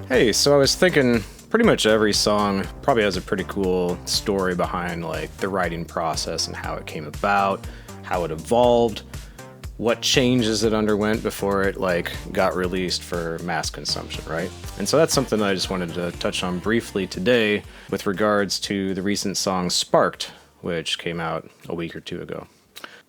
Hey, so I was thinking pretty much every song probably has a pretty cool story behind like the writing process and how it came about, how it evolved, what changes it underwent before it like got released for mass consumption, right? And so that's something that I just wanted to touch on briefly today with regards to the recent song Sparked, which came out a week or two ago.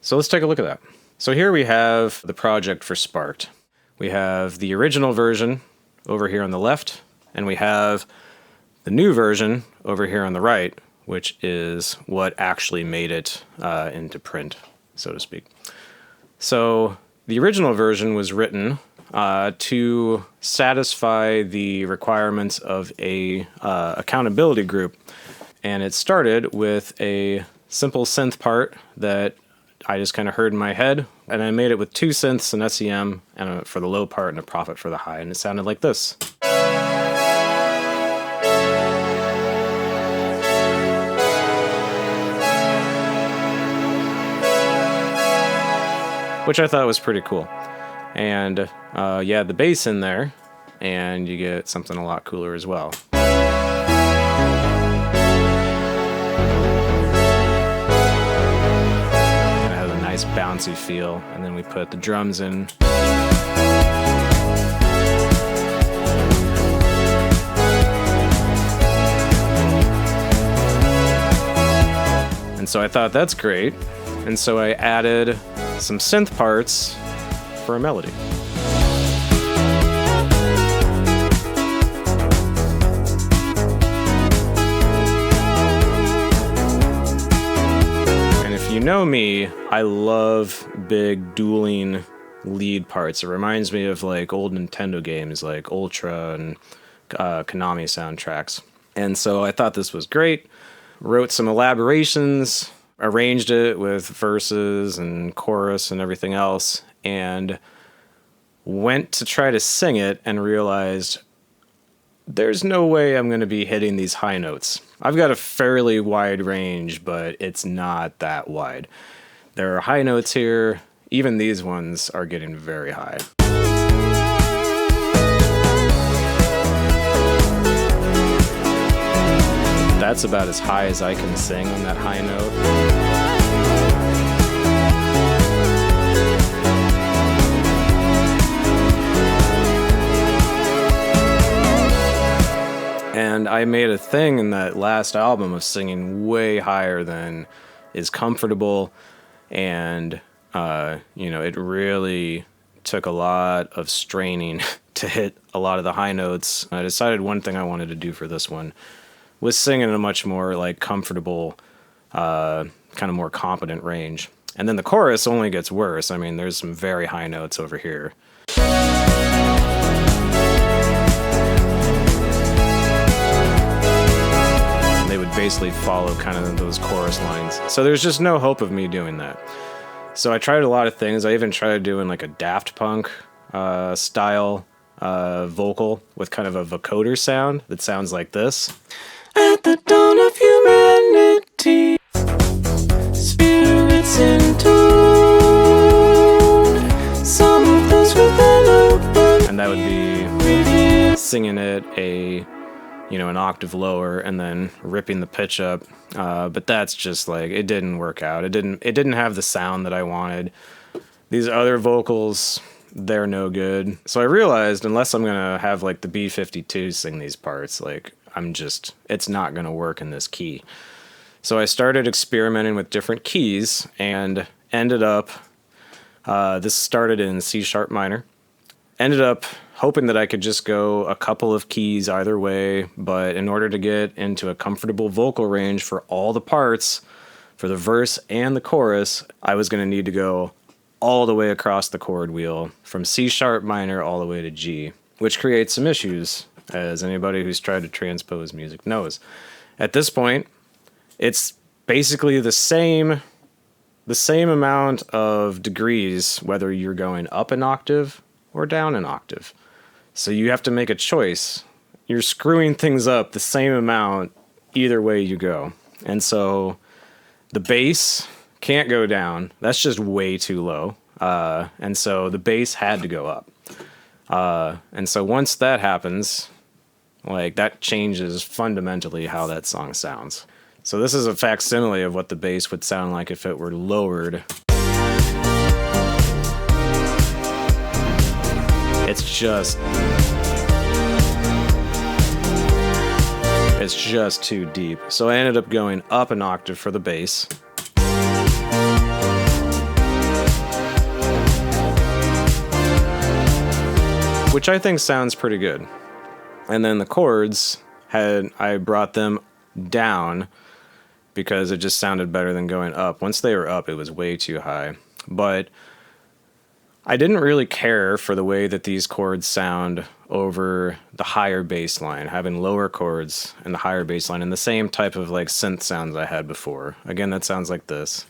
So let's take a look at that. So here we have the project for Sparked. We have the original version over here on the left, and we have the new version over here on the right, which is what actually made it into print, so to speak. So the original version was written to satisfy the requirements of a accountability group, and it started with a simple synth part that I just kind of heard in my head, and I made it with two synths, an SEM and for the low part and a Prophet for the high, and it sounded like this. Which I thought was pretty cool. And you add the bass in there, and you get something a lot cooler as well. Bouncy feel, and then we put the drums in. And so I thought that's great, and so I added some synth parts for a melody. You know me, I love big dueling lead parts. It reminds me of like old Nintendo games like Ultra and Konami soundtracks. And so I thought this was great. Wrote some elaborations, arranged it with verses and chorus and everything else, and went to try to sing it and realized there's no way I'm going to be hitting these high notes. I've got a fairly wide range, but it's not that wide. There are high notes here. Even these ones are getting very high. That's about as high as I can sing on that high note. And I made a thing in that last album of singing way higher than is comfortable. And, it really took a lot of straining to hit a lot of the high notes. I decided one thing I wanted to do for this one was sing in a much more like comfortable, kind of more competent range. And then the chorus only gets worse. I mean, there's some very high notes over here. Basically follow kind of those chorus lines. So there's just no hope of me doing that. So I tried a lot of things. I even tried doing like a Daft Punk style vocal with kind of a vocoder sound that sounds like this. At the dawn of humanity, spirits in tune, some of those within open. And that would be singing it an octave lower and then ripping the pitch up. But that's just like, it didn't work out. It didn't have the sound that I wanted. These other vocals, they're no good. So I realized unless I'm going to have like the B-52 sing these parts, like it's not going to work in this key. So I started experimenting with different keys and ended up, this started in C sharp minor, ended up hoping that I could just go a couple of keys either way, but in order to get into a comfortable vocal range for all the parts, for the verse and the chorus, I was going to need to go all the way across the chord wheel from C sharp minor all the way to G, which creates some issues, as anybody who's tried to transpose music knows. At this point, it's basically the same amount of degrees whether you're going up an octave or down an octave. So you have to make a choice. You're screwing things up the same amount either way you go. And so the bass can't go down. That's just way too low. And so the bass had to go up. And so once that happens, like that changes fundamentally how that song sounds. So this is a facsimile of what the bass would sound like if it were lowered. It's just too deep. So I ended up going up an octave for the bass. Which I think sounds pretty good. And then the chords, I brought them down because it just sounded better than going up. Once they were up, it was way too high. But I didn't really care for the way that these chords sound over the higher bass line, having lower chords and the higher bass line and the same type of like synth sounds I had before. Again, that sounds like this.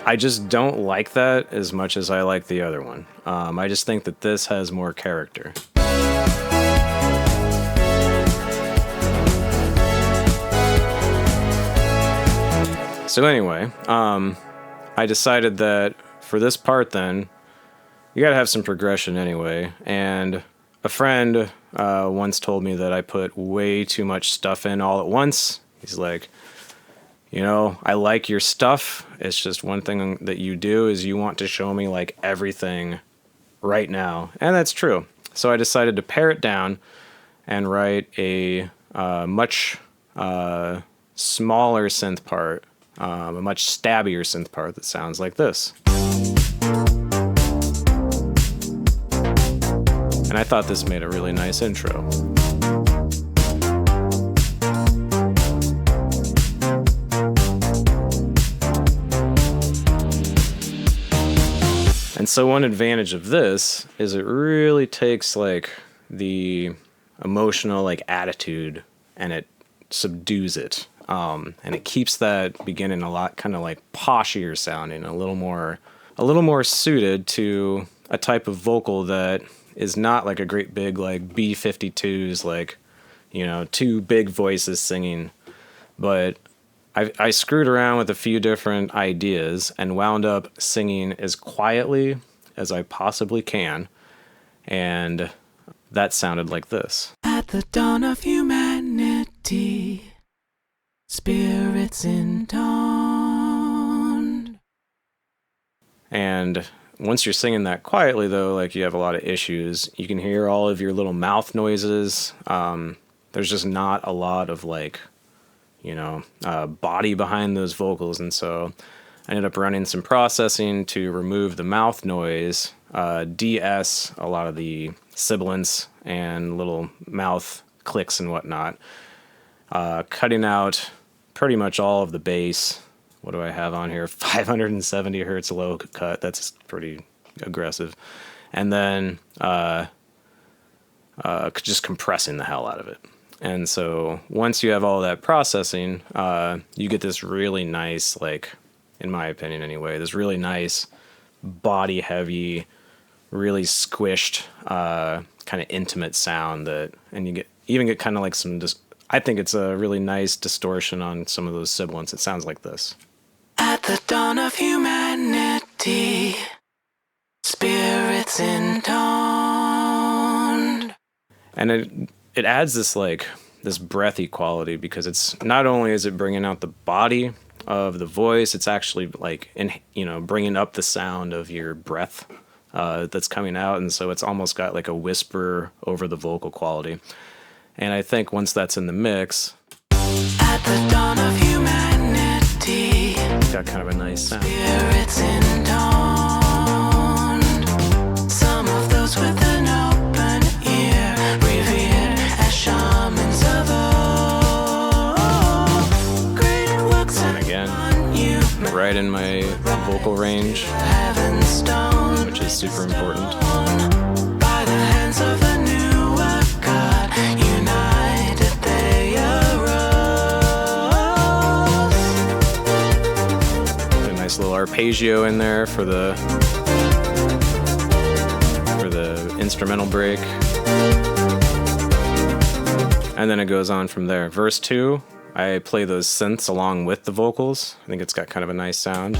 I just don't like that as much as I like the other one. I just think that this has more character. So anyway, I decided that for this part then, you gotta have some progression anyway. And a friend once told me that I put way too much stuff in all at once. He's like, you know, I like your stuff. It's just one thing that you do is you want to show me like everything right now. And that's true. So I decided to pare it down and write a much smaller synth part. A much stabbier synth part that sounds like this. And I thought this made a really nice intro. And so one advantage of this is it really takes like the emotional like attitude and it subdues it. And it keeps that beginning a lot kind of like poshier sounding, a little more suited to a type of vocal that is not like a great big like B-52s, like, you know, two big voices singing. But I screwed around with a few different ideas and wound up singing as quietly as I possibly can. And that sounded like this. At the dawn of humanity, spirits intoned. And once you're singing that quietly, though, like you have a lot of issues. You can hear all of your little mouth noises. There's just not a lot of like, you know, body behind those vocals. And so I ended up running some processing to remove the mouth noise, de-ess a lot of the sibilants and little mouth clicks and whatnot, cutting out pretty much all of the bass. What do I have on here? 570 hertz low cut. That's pretty aggressive. And then just compressing the hell out of it. And so once you have all that processing, you get this really nice, like, in my opinion anyway, this really nice body heavy, really squished, kind of intimate sound that, and you even get kind of like some, I think it's a really nice distortion on some of those sibilants. It sounds like this. At the dawn of humanity, spirits intoned. And it adds this like this breathy quality because it's not only is it bringing out the body of the voice, it's actually like bringing up the sound of your breath that's coming out, and so it's almost got like a whisper over the vocal quality. And I think once that's in the mix, at the dawn of humanity, it's got kind of a nice sound. Spirits intoned, some of those with an open ear, revered as shamans of old. Great works and again, right in my vocal range, which is super important. By the hands of a new God, united they arose. A nice little arpeggio in there for the instrumental break. And then it goes on from there. Verse 2 I play those synths along with the vocals. I think it's got kind of a nice sound.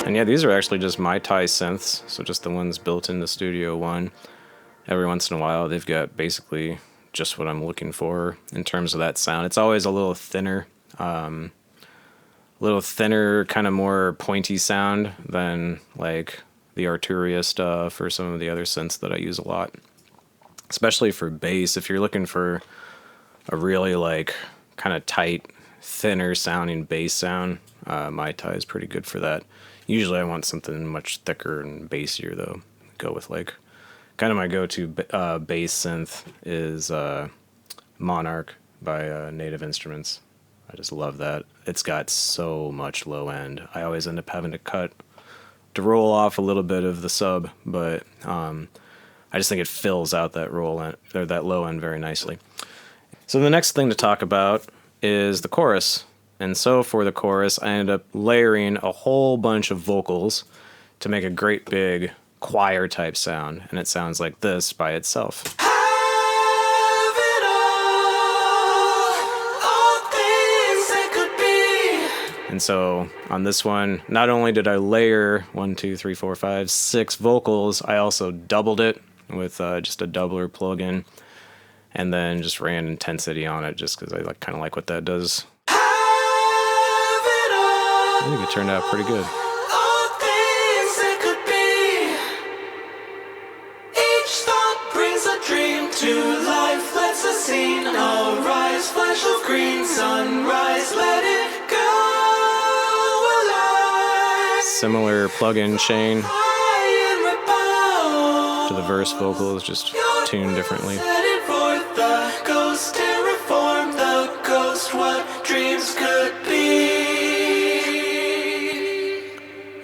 And yeah, these are actually just my Thai synths, so just the ones built into Studio One. Every once in a while, they've got basically just what I'm looking for in terms of that sound. It's always a little thinner, kind of more pointy sound than like the Arturia stuff or some of the other synths that I use a lot. Especially for bass, if you're looking for a really like kind of tight, thinner sounding bass sound, my Thai is pretty good for that. Usually I want something much thicker and bassier though. Go with like, kind of my go-to bass synth is Monarch by Native Instruments. I just love that. It's got so much low end. I always end up having to roll off a little bit of the sub, but I just think it fills out that that low end very nicely. So the next thing to talk about is the chorus. And so for the chorus, I ended up layering a whole bunch of vocals to make a great big choir type sound, and it sounds like this by itself. And so on this one, not only did I layer 6 vocals, I also doubled it with just a doubler plugin, and then just ran intensity on it just because I kind of like what that does. I think it turned out pretty good. To life, let's a scene arise, flash of green sunrise, let it go alive. Similar plug-in chain to the verse vocals, just tuned differently. The ghost terraform the ghost, what dreams could be.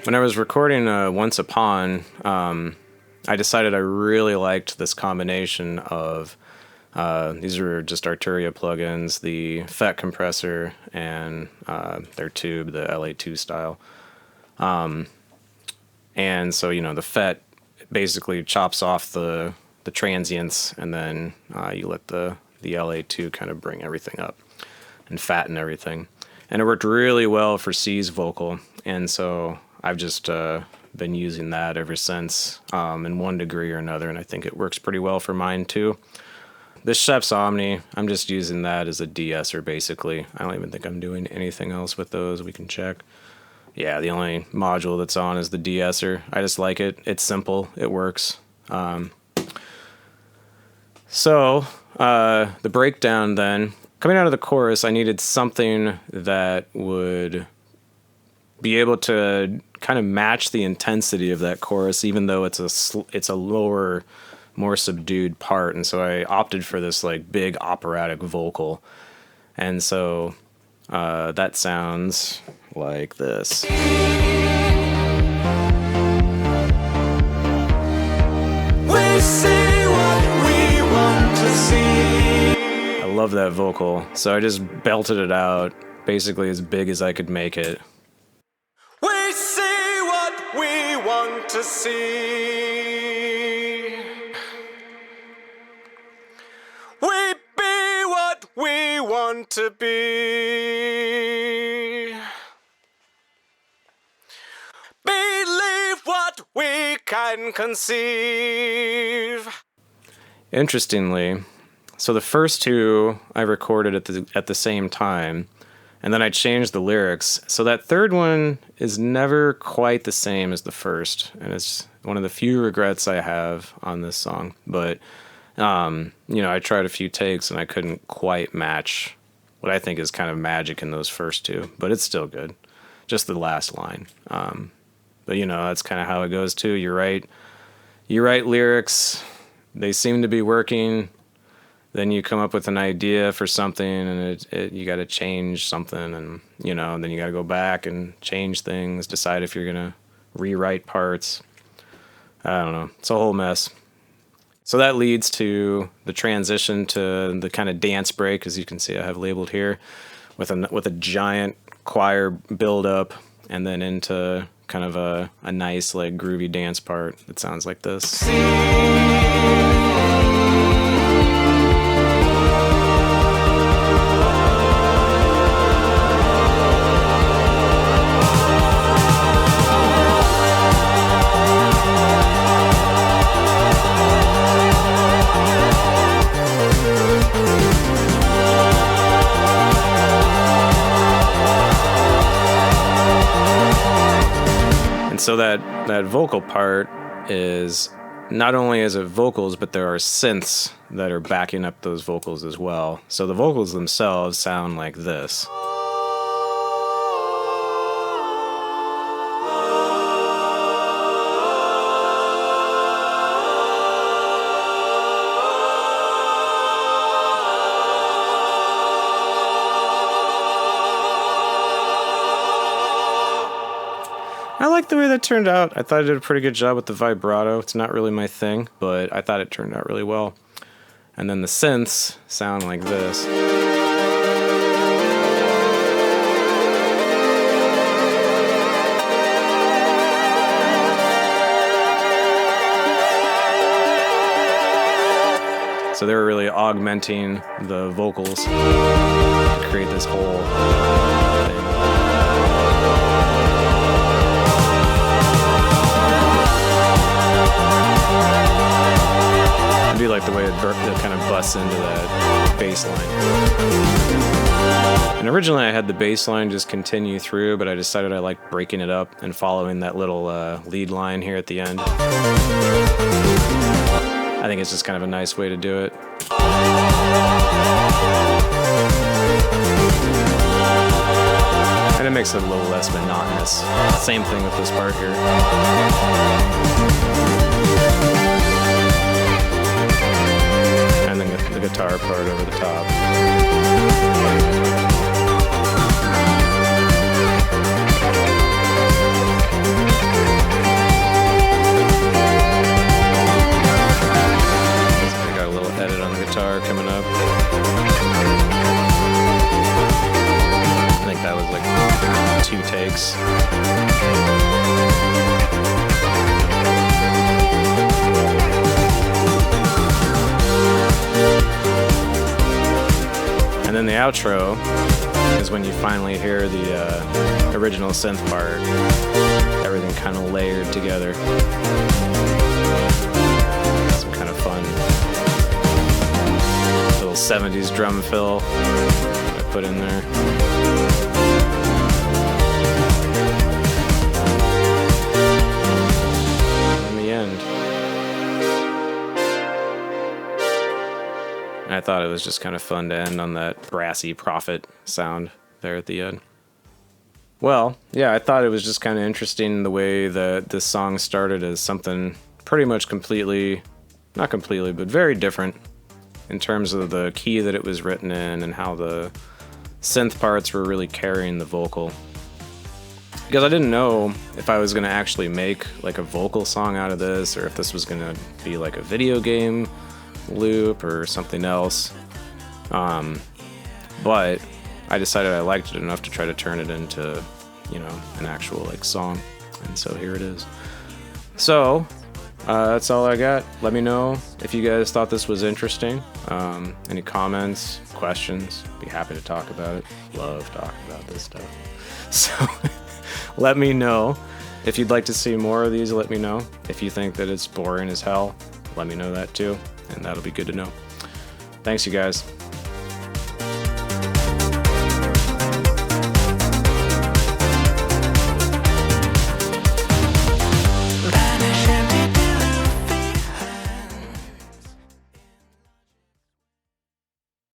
When I was recording Once Upon, I decided I really liked this combination of, these are just Arturia plugins, the FET compressor and their tube, the LA2 style. And so, the FET basically chops off the transients, and then you let the LA2 kind of bring everything up and fatten everything. And it worked really well for C's vocal, and so I've just been using that ever since in one degree or another, and I think it works pretty well for mine too. This Chef's Omni, I'm just using that as a de-esser basically. I don't even think I'm doing anything else with those. We can check. Yeah, the only module that's on is the de-esser. I just like it. It's simple. It works. So the breakdown then, coming out of the chorus, I needed something that would be able to kind of match the intensity of that chorus, even though it's a lower, more subdued part. And so I opted for this like big operatic vocal. And so that sounds like this. We see what we want to see. I love that vocal. So I just belted it out basically as big as I could make it. We see what we want to see. We be what we want to be. Believe what we can conceive. Interestingly, so the first two I recorded at the same time, and then I changed the lyrics. So that third one is never quite the same as the first, and it's one of the few regrets I have on this song. But I tried a few takes and I couldn't quite match what I think is kind of magic in those first two, but it's still good. Just the last line. But that's kind of how it goes too. You write lyrics, they seem to be working. Then you come up with an idea for something, and you got to change something, and then you got to go back and change things, decide if you're gonna rewrite parts. I don't know. It's a whole mess. So that leads to the transition to the kind of dance break, as you can see I have labeled here, with a giant choir build up, and then into kind of a nice like groovy dance part that sounds like this. So that vocal part is not only is it vocals, but there are synths that are backing up those vocals as well. So the vocals themselves sound like this. I like the way that turned out. I thought I did a pretty good job with the vibrato. It's not really my thing, but I thought it turned out really well. And then the synths sound like this. So they were really augmenting the vocals to create this whole thing. I do like the way it kind of busts into that bass line. And originally I had the bass line just continue through, but I decided I liked breaking it up and following that little lead line here at the end. I think it's just kind of a nice way to do it. And it makes it a little less monotonous. Same thing with this part here. And then the guitar part over the top. I got a little edit on the guitar coming up. I think that was like 2 takes. And then the outro is when you finally hear the original synth part. Everything kind of layered together. Some kind of fun little 70s drum fill I put in there. I thought it was just kind of fun to end on that brassy prophet sound there at the end. Well, yeah, I thought it was just kind of interesting the way that this song started as something pretty much completely, not completely, but very different in terms of the key that it was written in and how the synth parts were really carrying the vocal. Because I didn't know if I was going to actually make like a vocal song out of this, or if this was going to be like a video game loop or something else, but I decided I liked it enough to try to turn it into, you know, an actual like song, and so here it is. So that's all I got. Let me know if you guys thought this was interesting. Any comments, questions, be happy to talk about it. Love talking about this stuff. So let me know. If you'd like to see more of these, let me know. If you think that it's boring as hell, let me know that too. And that'll be good to know. Thanks, you guys.